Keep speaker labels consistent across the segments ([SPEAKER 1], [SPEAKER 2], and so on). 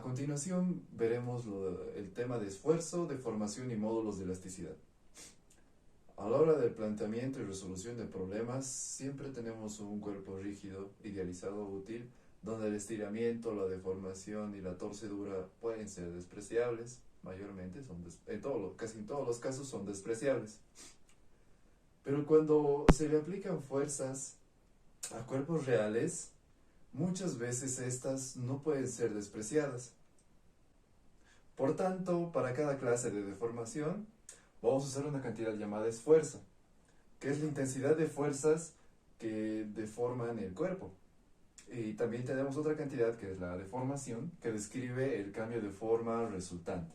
[SPEAKER 1] continuación veremos el tema de esfuerzo, deformación y módulos de elasticidad. A la hora del planteamiento y resolución de problemas, siempre tenemos un cuerpo rígido, idealizado, útil, donde el estiramiento, la deformación y la torcedura pueden ser despreciables, mayormente, casi en todos los casos son despreciables. Pero cuando se le aplican fuerzas a cuerpos reales, muchas veces estas no pueden ser despreciadas. Por tanto, para cada clase de deformación, vamos a usar una cantidad llamada esfuerzo, que es la intensidad de fuerzas que deforman el cuerpo. Y también tenemos otra cantidad que es la deformación, que describe el cambio de forma resultante.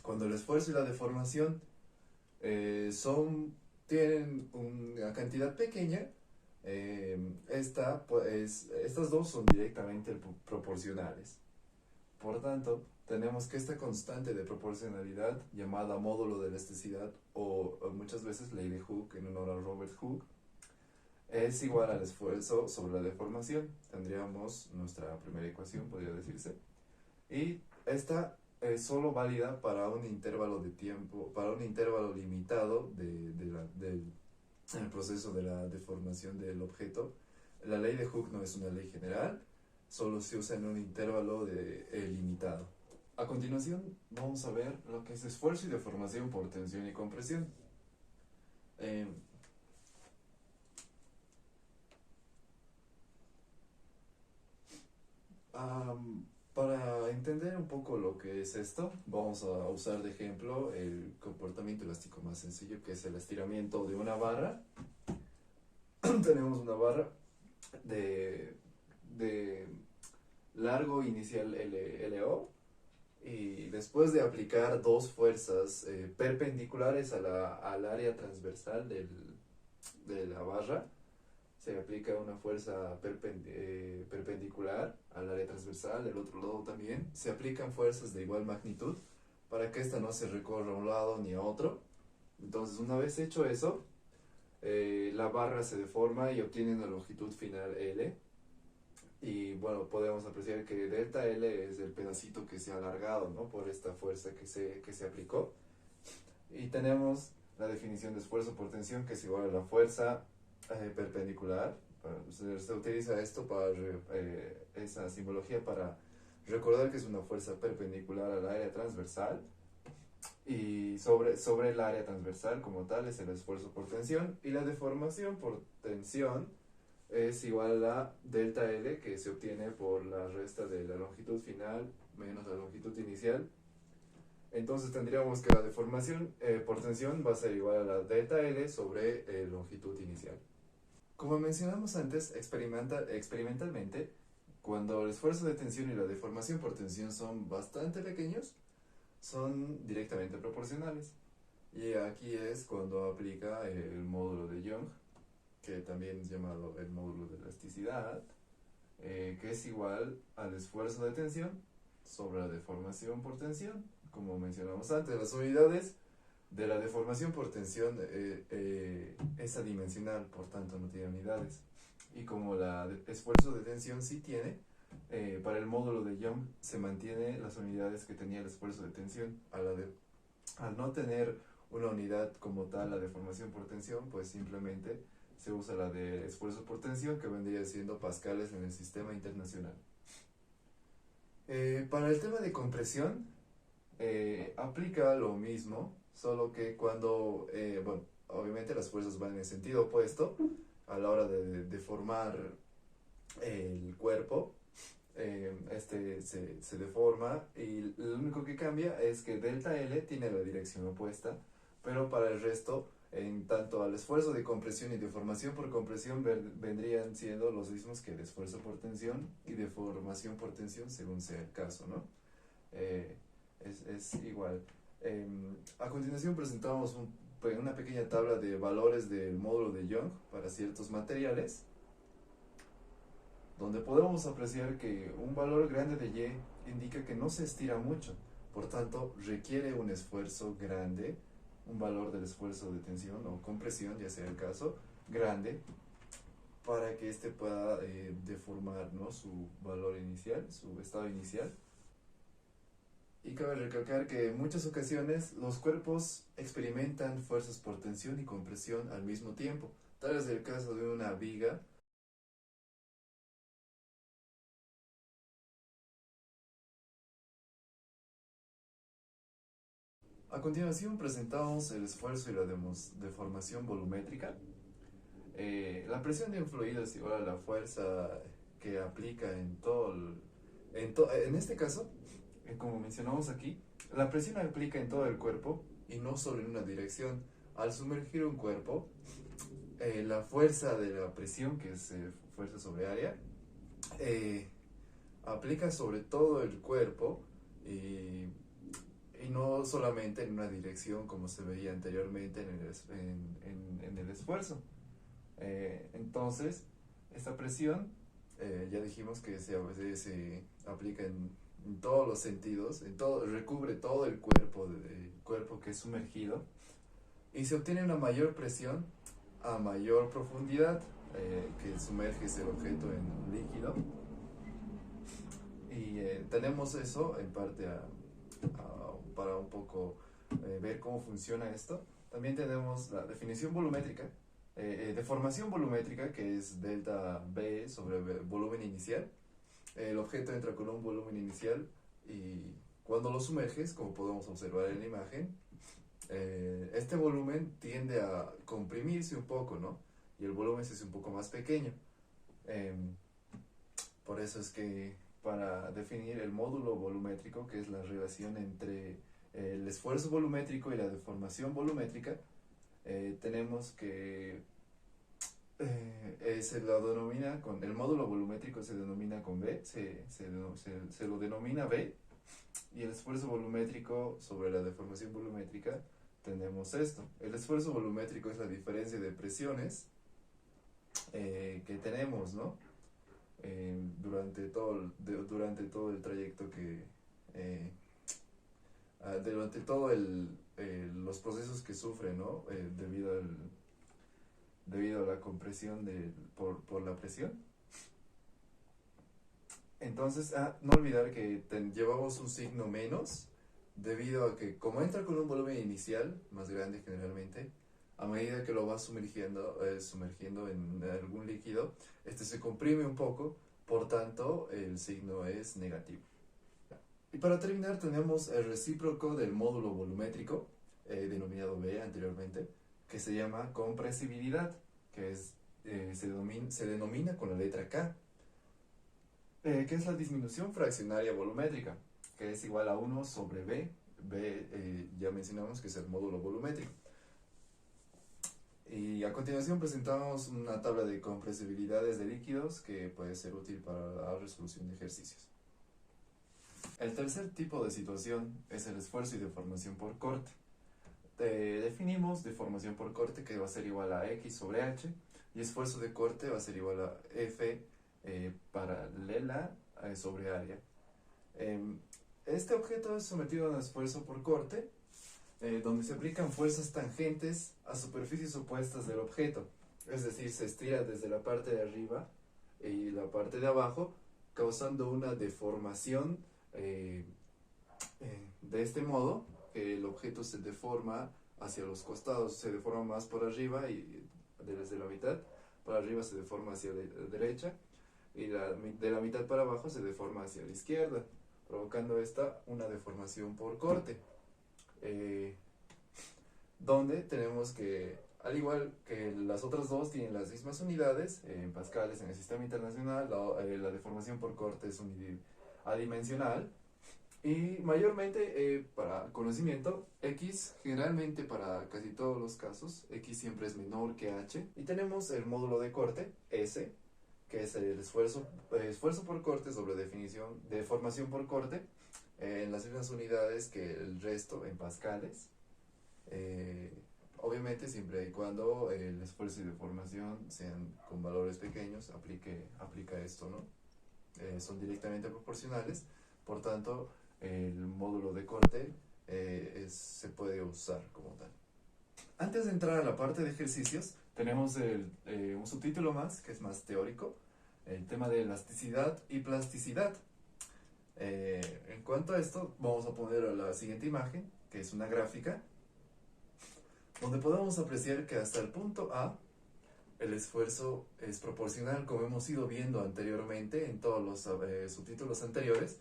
[SPEAKER 1] Cuando el esfuerzo y la deformación tienen una cantidad pequeña, estas dos son directamente proporcionales. Por tanto, tenemos que esta constante de proporcionalidad, llamada módulo de elasticidad o muchas veces ley de Hooke en honor a Robert Hooke, es igual al esfuerzo sobre la deformación. Tendríamos nuestra primera ecuación, podría decirse. Y esta es solo válida para un intervalo de tiempo, para un intervalo limitado del proceso de la deformación del objeto. La ley de Hooke no es una ley general, solo se usa en un intervalo limitado. A continuación vamos a ver lo que es esfuerzo y deformación por tensión y compresión. Para entender un poco lo que es esto, vamos a usar de ejemplo el comportamiento elástico más sencillo, que es el estiramiento de una barra. Tenemos una barra de largo inicial LO, y después de aplicar dos fuerzas perpendiculares al área transversal de la barra, se aplica una fuerza perpendicular al área transversal, del otro lado también. Se aplican fuerzas de igual magnitud para que ésta no se recorra a un lado ni a otro. Entonces, una vez hecho eso, la barra se deforma y obtiene una longitud final L. Y bueno, podemos apreciar que delta L es el pedacito que se ha alargado, ¿no?, por esta fuerza que se aplicó. Y tenemos la definición de esfuerzo por tensión, que es igual a la fuerza perpendicular. Se utiliza esto para esa simbología para recordar que es una fuerza perpendicular al área transversal, y sobre el área transversal como tal es el esfuerzo por tensión, y la deformación por tensión es igual a delta L, que se obtiene por la resta de la longitud final menos la longitud inicial. Entonces tendríamos que la deformación por tensión va a ser igual a la delta L sobre longitud inicial. Como mencionamos antes, experimentalmente, cuando el esfuerzo de tensión y la deformación por tensión son bastante pequeños, son directamente proporcionales. Y aquí es cuando aplica el módulo de Young, que también es llamado el módulo de elasticidad, que es igual al esfuerzo de tensión sobre la deformación por tensión. Como mencionamos antes, las unidades de la deformación por tensión es adimensional, por tanto no tiene unidades. Y como el esfuerzo de tensión sí tiene, para el módulo de Young se mantiene las unidades que tenía el esfuerzo de tensión. Al no tener una unidad como tal, la deformación por tensión, pues simplemente se usa la de esfuerzo por tensión, que vendría siendo pascales en el sistema internacional. Para el tema de compresión, aplica lo mismo, solo que cuando, bueno, obviamente las fuerzas van en el sentido opuesto a la hora de deformar el cuerpo. Se deforma, y lo único que cambia es que delta L tiene la dirección opuesta, pero para el resto, en tanto al esfuerzo de compresión y deformación por compresión, vendrían siendo los mismos que el esfuerzo por tensión y deformación por tensión, según sea el caso, ¿no? Es igual. A continuación presentamos una pequeña tabla de valores del módulo de Young para ciertos materiales, donde podemos apreciar que un valor grande de Y indica que no se estira mucho, por tanto requiere un esfuerzo grande, un valor del esfuerzo de tensión o compresión, ya sea el caso, grande, para que éste pueda deformar, ¿no?, su valor inicial, su estado inicial. cabe recalcar que en muchas ocasiones los cuerpos experimentan fuerzas por tensión y compresión al mismo tiempo. Tal es el caso de una viga. A continuación presentamos el esfuerzo y la deformación volumétrica. La presión de un fluido es igual a la fuerza que aplica en todo en este caso, como mencionamos aquí, la presión aplica en todo el cuerpo y no solo en una dirección. Al sumergir un cuerpo, la fuerza de la presión, que es fuerza sobre área, eh, aplica sobre todo el cuerpo y, y no solamente en una dirección como se veía anteriormente en el esfuerzo. Entonces, esta presión, ya dijimos que se aplica en todos los sentidos, recubre todo el cuerpo que es sumergido y se obtiene una mayor presión a mayor profundidad que sumerges el objeto en un líquido. Y tenemos eso en parte para un poco ver cómo funciona esto. También tenemos la definición volumétrica, deformación volumétrica, que es delta B sobre volumen inicial. El objeto entra con un volumen inicial y cuando lo sumerges, como podemos observar en la imagen, este volumen tiende a comprimirse un poco, ¿no? Y el volumen se hace un poco más pequeño. Por eso es que para definir el módulo volumétrico, que es la relación entre el esfuerzo volumétrico y la deformación volumétrica, tenemos que se lo denomina con el módulo volumétrico, se denomina con B, se lo denomina B, y el esfuerzo volumétrico sobre la deformación volumétrica tenemos esto. El esfuerzo volumétrico es la diferencia de presiones que tenemos, ¿no? Durante todo el trayecto durante todo los procesos que sufre, ¿no? Debido a la compresión por la presión. Entonces, no olvidar que llevamos un signo menos, debido a que como entra con un volumen inicial más grande generalmente, a medida que lo vas sumergiendo en algún líquido, este se comprime un poco, por tanto el signo es negativo. Y para terminar tenemos el recíproco del módulo volumétrico, denominado B anteriormente, que se llama compresibilidad, que se denomina con la letra K, que es la disminución fraccionaria volumétrica, que es igual a 1 sobre B. B ya mencionamos que es el módulo volumétrico. Y a continuación presentamos una tabla de compresibilidades de líquidos que puede ser útil para la resolución de ejercicios. El tercer tipo de situación es el esfuerzo y deformación por corte. Definimos deformación por corte, que va a ser igual a X sobre H, y esfuerzo de corte va a ser igual a F paralela sobre área. Este objeto es sometido a un esfuerzo por corte, donde se aplican fuerzas tangentes a superficies opuestas del objeto. Es decir, se estira desde la parte de arriba y la parte de abajo, causando una deformación de este modo, que el objeto se deforma hacia los costados, se deforma más por arriba y desde la mitad para arriba se deforma hacia la derecha y de la mitad para abajo se deforma hacia la izquierda, provocando una deformación por corte, donde tenemos que, al igual que las otras dos tienen las mismas unidades, en pascales en el sistema internacional, la deformación por corte es adimensional. Y mayormente para conocimiento, X generalmente para casi todos los casos, X siempre es menor que H. Y tenemos el módulo de corte, S, que es el esfuerzo por corte sobre deformación por corte, en las mismas unidades que el resto en pascales. Obviamente siempre y cuando el esfuerzo y deformación sean con valores pequeños, aplica esto, ¿no? Son directamente proporcionales, por tanto el módulo de corte se puede usar como tal. Antes de entrar a la parte de ejercicios, tenemos un subtítulo más, que es más teórico, el tema de elasticidad y plasticidad. En cuanto a esto, vamos a poner la siguiente imagen, que es una gráfica, donde podemos apreciar que hasta el punto A, el esfuerzo es proporcional, como hemos ido viendo anteriormente en todos los subtítulos anteriores,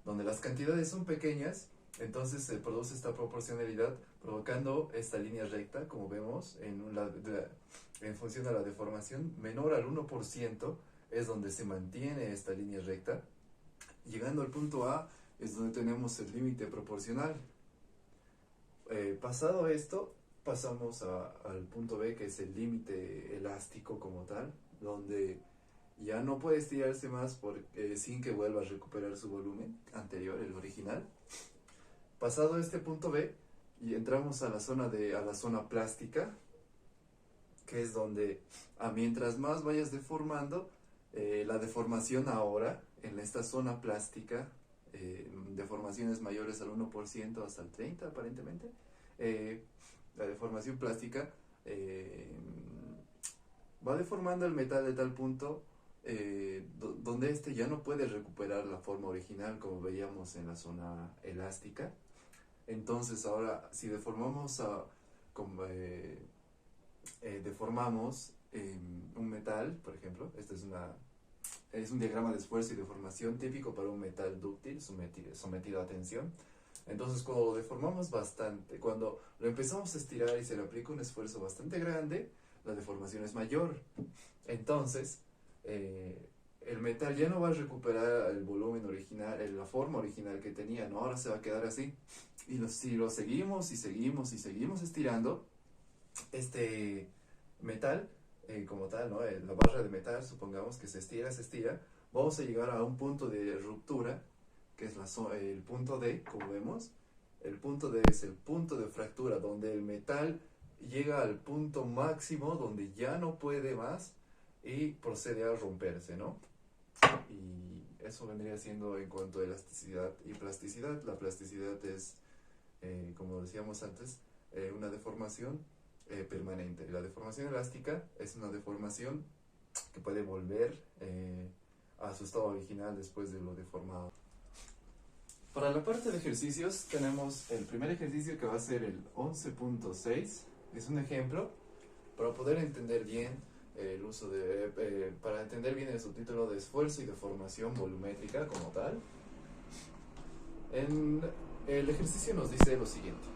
[SPEAKER 1] donde las cantidades son pequeñas, entonces se produce esta proporcionalidad, provocando esta línea recta, como vemos, en función de la deformación, menor al 1%, es donde se mantiene esta línea recta. Llegando al punto A es donde tenemos el límite proporcional. Pasado esto, pasamos al punto B, que es el límite elástico como tal, donde ya no puede estirarse más sin que vuelva a recuperar su volumen anterior, el original. Pasado este punto B, y entramos a la zona plástica, que es donde mientras más vayas deformando, la deformación ahora en esta zona plástica, deformaciones mayores al 1% hasta el 30% aparentemente, la deformación plástica va deformando el metal de tal punto donde este ya no puede recuperar la forma original, como veíamos en la zona elástica. Entonces ahora, si deformamos deformamos un metal, por ejemplo, este es un diagrama de esfuerzo y deformación típico para un metal dúctil sometido a tensión. Entonces, cuando lo deformamos bastante, cuando lo empezamos a estirar y se le aplica un esfuerzo bastante grande, la deformación es mayor. Entonces, el metal ya no va a recuperar el volumen original, la forma original que tenía, ¿no? Ahora se va a quedar así. Si lo seguimos y seguimos y seguimos estirando, este metal, como tal, ¿no? La barra de metal, supongamos que se estira, vamos a llegar a un punto de ruptura, que es el punto D, como vemos. El punto D es el punto de fractura, donde el metal llega al punto máximo, donde ya no puede más y procede a romperse, ¿no? Y eso vendría siendo en cuanto a elasticidad y plasticidad. La plasticidad es, como decíamos antes, una deformación permanente. La deformación elástica es una deformación que puede volver a su estado original después de lo deformado. Para la parte de ejercicios tenemos el primer ejercicio, que va a ser el 11.6. Es un ejemplo para poder entender bien para entender bien el subtítulo de esfuerzo y deformación volumétrica como tal. El ejercicio nos dice lo siguiente: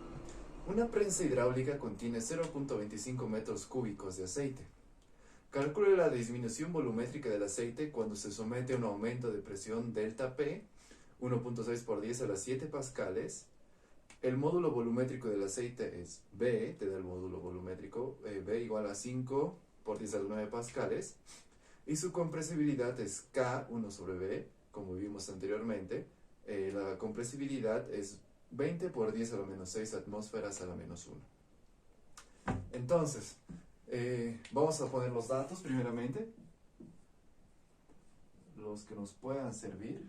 [SPEAKER 1] una prensa hidráulica contiene 0.25 metros cúbicos de aceite. Calcule la disminución volumétrica del aceite cuando se somete a un aumento de presión delta P, 1.6 por 10 a las 7 pascales. El módulo volumétrico del aceite es B, te da el módulo volumétrico, B igual a 5 por 10 a las 9 pascales. Y su compresibilidad es K, 1 sobre B, como vimos anteriormente. La compresibilidad es 20 por 10 a la menos 6 atmósferas a la menos 1. Entonces, vamos a poner los datos primeramente, los que nos puedan servir.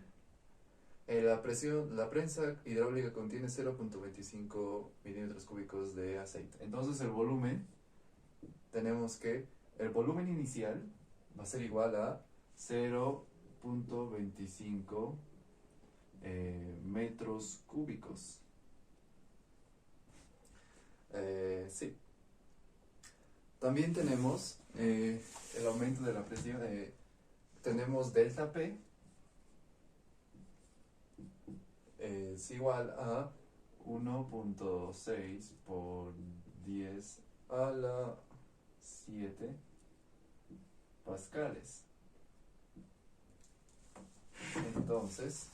[SPEAKER 1] La prensa hidráulica contiene 0.25 milímetros cúbicos de aceite. Entonces el volumen, tenemos que el volumen inicial va a ser igual a 0.25 metros cúbicos. Sí. También tenemos el aumento de la presión. Tenemos delta P es igual a 1.6 por 10 a la 7 pascales. Entonces,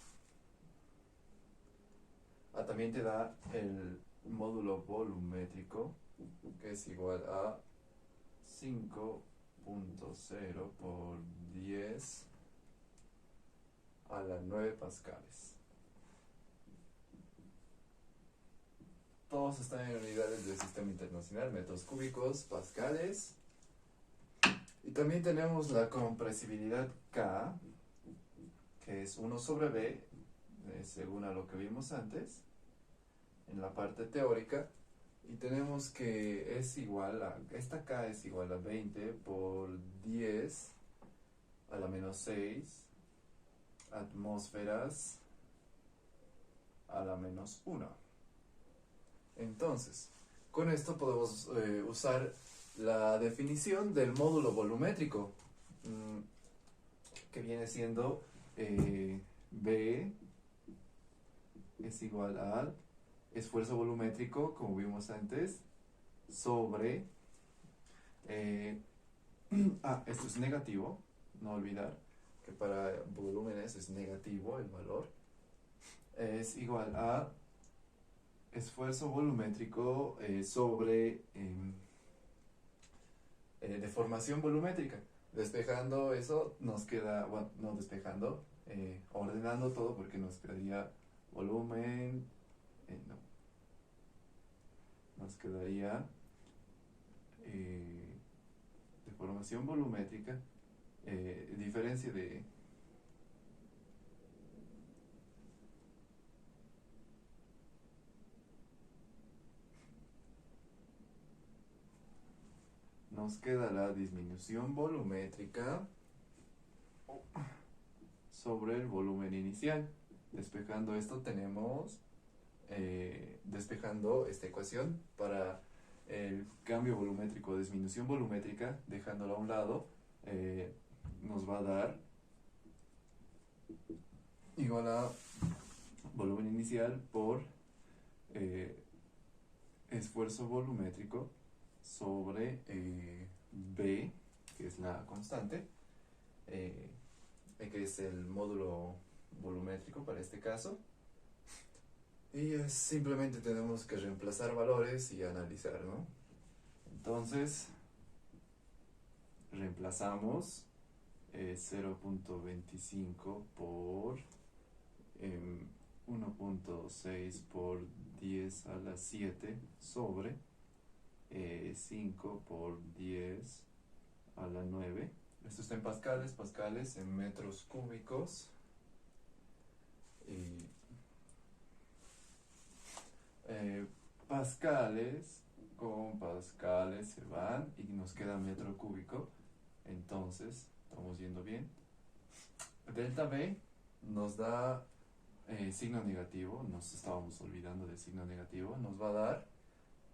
[SPEAKER 1] también te da el módulo volumétrico, que es igual a 5.0 por 10 a la 9 pascales. Todos están en unidades del sistema internacional, metros cúbicos, pascales. Y también tenemos la compresibilidad K, que es 1 sobre B, según a lo que vimos antes, en la parte teórica. Y tenemos que esta K es igual a 20 por 10 a la menos 6 atmósferas menos 1. Entonces, con esto podemos usar la definición del módulo volumétrico, que viene siendo B es igual al esfuerzo volumétrico, como vimos antes, sobre... esto es negativo, no olvidar que para volúmenes es negativo el valor. Es igual a esfuerzo volumétrico sobre deformación volumétrica. Despejando eso nos queda, bueno, no despejando, ordenando todo, porque nos quedaría volumen, no, nos quedaría deformación volumétrica, diferencia de nos queda la disminución volumétrica sobre el volumen inicial. Despejando esto tenemos, despejando esta ecuación para el cambio volumétrico, disminución volumétrica, dejándolo a un lado, nos va a dar igual a volumen inicial por esfuerzo volumétrico sobre B, que es la constante, que es el módulo volumétrico para este caso. Y simplemente tenemos que reemplazar valores y analizar, ¿no? Entonces, reemplazamos 0.25 por 1.6 por 10 a la 7 sobre 5 por 10 a la 9. Esto está en pascales, pascales en metros cúbicos. Y pascales con pascales se van y nos queda metro cúbico. Entonces, estamos yendo bien. Delta B nos da signo negativo, nos estábamos olvidando del signo negativo, nos va a dar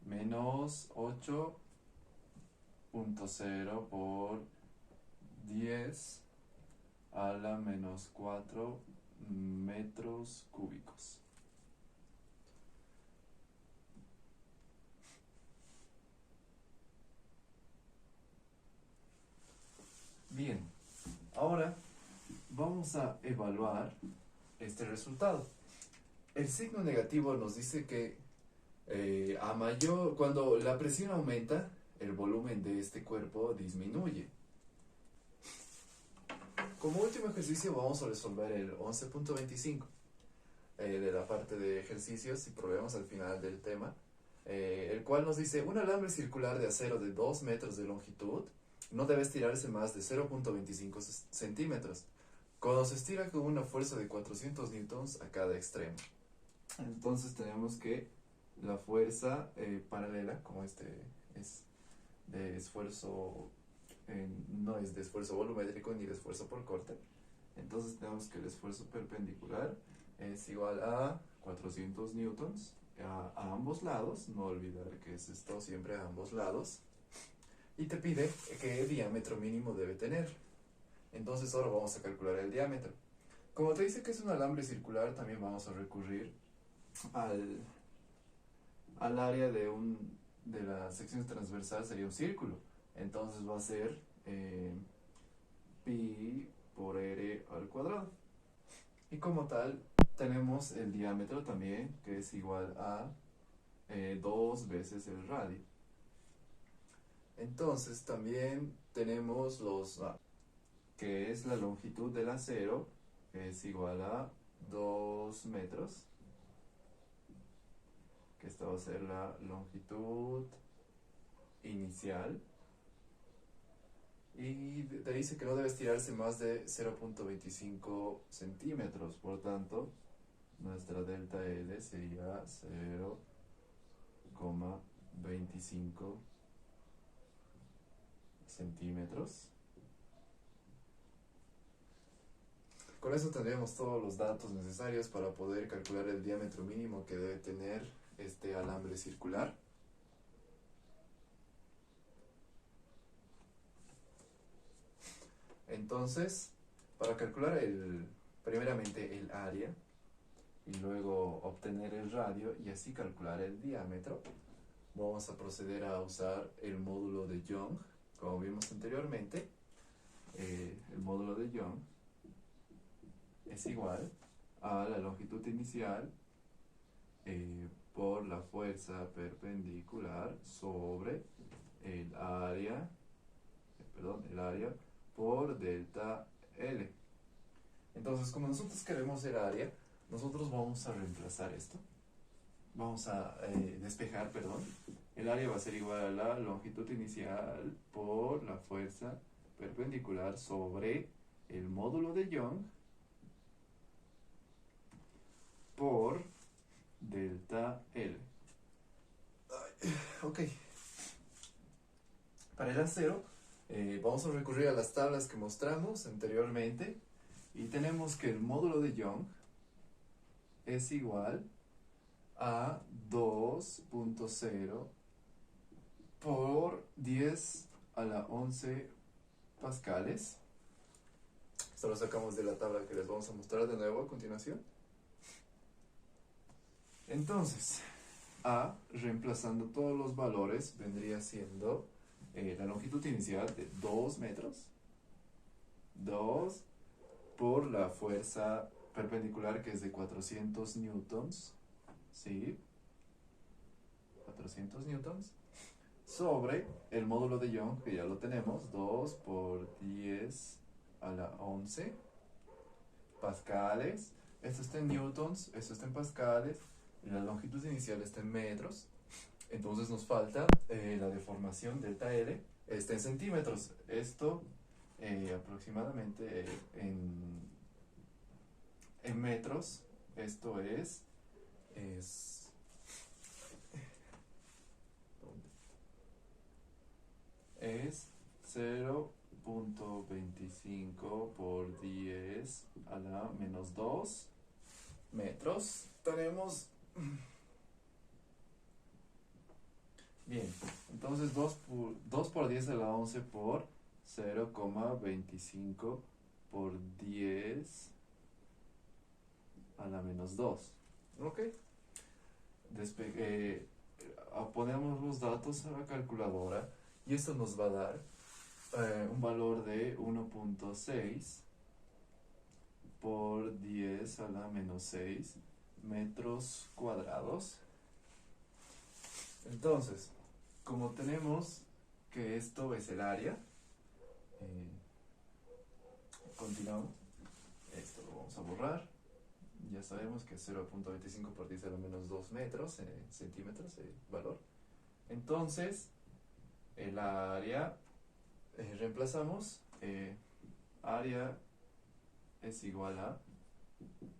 [SPEAKER 1] menos 8.0 por 10 a la menos 4 metros cúbicos. Bien, ahora vamos a evaluar este resultado. El signo negativo nos dice que cuando la presión aumenta, el volumen de este cuerpo disminuye. Como último ejercicio vamos a resolver el 11.25 de la parte de ejercicios y problemas al final del tema, el cual nos dice: un alambre circular de acero de 2 metros de longitud no debe estirarse más de 0.25 centímetros cuando se estira con una fuerza de 400 newtons a cada extremo. Entonces tenemos que la fuerza paralela, como este es de esfuerzo, no es de esfuerzo volumétrico ni de esfuerzo por corte, entonces tenemos que el esfuerzo perpendicular es igual a 400 newtons a ambos lados. No olvidar que es esto siempre a ambos lados. Y te pide qué diámetro mínimo debe tener. Entonces ahora vamos a calcular el diámetro. Como te dice que es un alambre circular, también vamos a recurrir al área de la sección transversal, sería un círculo. Entonces va a ser pi por r al cuadrado. Y como tal, tenemos el diámetro también, que es igual a 2 veces el radio. Entonces también tenemos que es la longitud del acero, que es igual a 2 metros, que esta va a ser la longitud inicial, y te dice que no debe estirarse más de 0.25 centímetros, por tanto nuestra delta L sería 0,25 centímetros. Con eso tendríamos todos los datos necesarios para poder calcular el diámetro mínimo que debe tener este alambre circular. Entonces, para calcular primeramente el área y luego obtener el radio y así calcular el diámetro, vamos a proceder a usar el módulo de Young, como vimos anteriormente. El módulo de Young es igual a la longitud inicial por la fuerza perpendicular sobre el área, el área por delta L. Entonces, como nosotros queremos el área, nosotros vamos a reemplazar esto. Vamos a despejar, perdón. El área va a ser igual a la longitud inicial por la fuerza perpendicular sobre el módulo de Young por delta L. Ok. Para el acero, vamos a recurrir a las tablas que mostramos anteriormente y tenemos que el módulo de Young es igual a 2.0 por 10 a la 11 pascales. Esto lo sacamos de la tabla que les vamos a mostrar de nuevo a continuación. Entonces, A, reemplazando todos los valores, vendría siendo la longitud inicial de 2 metros. 2 por la fuerza perpendicular que es de 400 newtons. ¿Sí? 400 newtons. Sobre el módulo de Young, que ya lo tenemos, 2 por 10 a la 11 pascales. Esto está en newtons, esto está en pascales, y la longitud inicial está en metros. Entonces nos falta la deformación delta L, está en centímetros. Esto aproximadamente en metros, esto es 0.25 por 10 a la menos 2 metros. Tenemos... Bien, entonces 2 por 10 a la 11 por 0,25 por 10 a la menos 2. Ok. Ponemos los datos a la calculadora y esto nos va a dar un valor de 1.6 por 10 a la menos 6 metros cuadrados. Entonces, como tenemos que esto es el área, continuamos. Esto lo vamos a borrar. Ya sabemos que es 0.25 por 10 a la menos 2 metros, centímetros, el valor. Entonces, el área, reemplazamos, área es igual a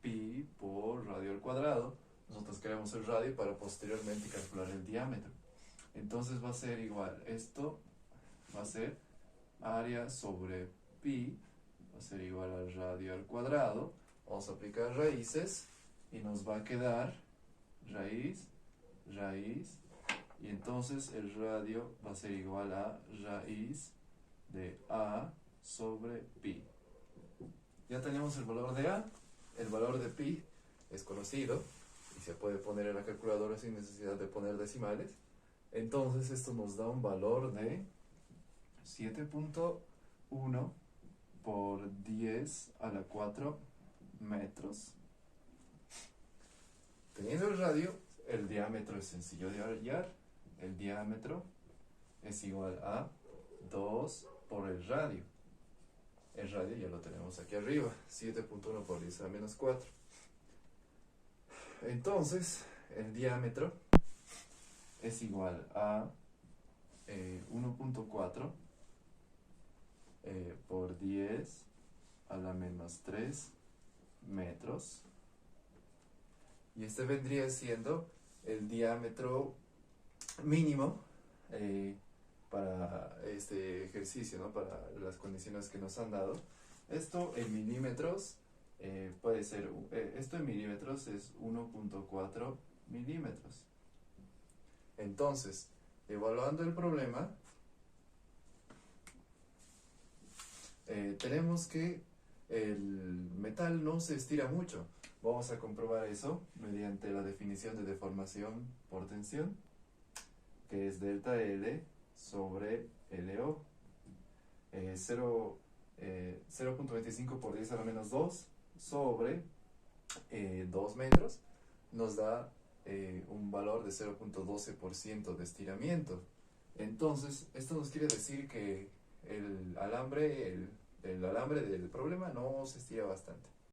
[SPEAKER 1] pi por radio al cuadrado. Nosotros queremos el radio para posteriormente calcular el diámetro. Entonces va a ser igual, esto va a ser área sobre pi, va a ser igual al radio al cuadrado. Vamos a aplicar raíces y nos va a quedar raíz, raíz, y entonces el radio va a ser igual a raíz de A sobre pi. Ya tenemos el valor de A, el valor de pi es conocido y se puede poner en la calculadora sin necesidad de poner decimales. Entonces esto nos da un valor de 7.1 por 10 a la 4 metros. Teniendo el radio, el diámetro es sencillo de hallar. El diámetro es igual a 2 por el radio. El radio ya lo tenemos aquí arriba, 7.1 por 10 a la menos 4. Entonces, el diámetro es igual a 1.4 por 10 a la menos 3 metros. Y este vendría siendo el diámetro mínimo para este ejercicio, ¿no? Para las condiciones que nos han dado. Esto en milímetros puede ser, esto en milímetros es 1.4 milímetros. Entonces, evaluando el problema, tenemos que el metal no se estira mucho. Vamos a comprobar eso mediante la definición de deformación por tensión, que es delta L sobre LO. 0.25 por 10 a la menos 2 sobre 2 metros nos da un valor de 0.12% de estiramiento. Entonces, esto nos quiere decir que el alambre del problema no se estira bastante.